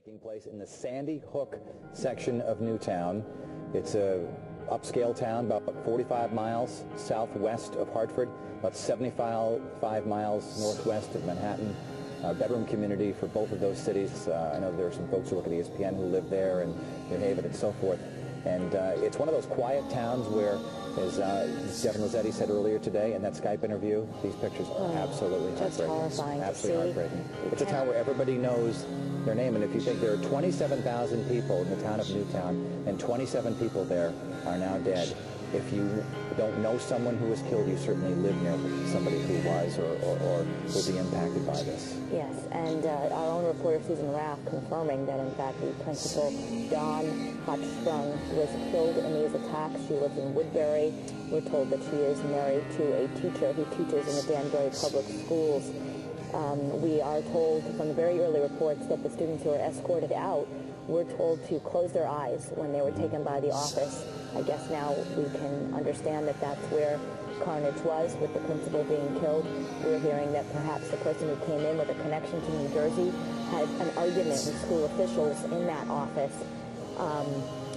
taking place in the Sandy Hook section of Newtown. It's a upscale town, about 45 miles southwest of Hartford, about 75 miles northwest of Manhattan. Bedroom community for both of those cities. I know there are some folks who look at ESPN who live there, and New Haven and so forth. And it's one of those quiet towns where, as Devin Rossetti said earlier today in that Skype interview, these pictures are absolutely heartbreaking. Horrifying. Absolutely heartbreaking. It's a town where everybody knows their name, and if you think there are 27,000 people in the town of Newtown, and 27 people there are now dead, if you don't know someone who was killed, you certainly live near somebody who was or will be impacted by this. Yes, and our own reporter Susan Raff confirming that in fact the principal, Dawn Hotchsprung, was killed in these attacks. She lives in Woodbury. We're told that she is married to a teacher who teaches in the Danbury Public Schools. We are told from the very early reports that the students who were escorted out were told to close their eyes when they were taken by the office. I guess now we can understand that that's where carnage was, with the principal being killed. We're hearing that perhaps the person who came in with a connection to New Jersey had an argument with school officials in that office.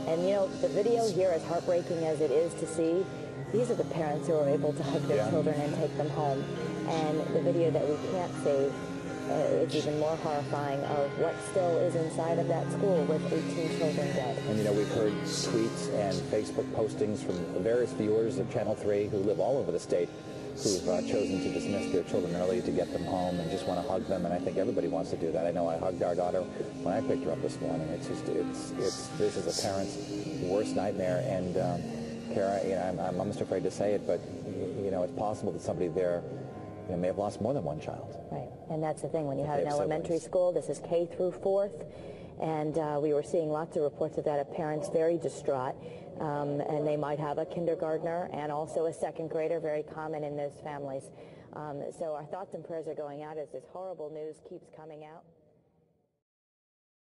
And you know, the video here, as heartbreaking as it is to see, these are the parents who are able to hug their children and take them home. And the video that we can't see is even more horrifying of what still is inside of that school with 18 children dead. And you know, we've heard tweets and Facebook postings from various viewers of Channel 3 who live all over the state who've chosen to dismiss their children early to get them home and just want to hug them, and I think everybody wants to do that. I know I hugged our daughter when I picked her up this morning. It's just, this is a parent's worst nightmare, and Kara, you know, I'm almost afraid to say it, but you know, it's possible that somebody there may have lost more than one child. Right, and that's the thing. When you have an elementary school, this is K through 4th, and we were seeing lots of reports of that, of parents very distraught, and they might have a kindergartner and also a second grader, very common in those families. So our thoughts and prayers are going out as this horrible news keeps coming out.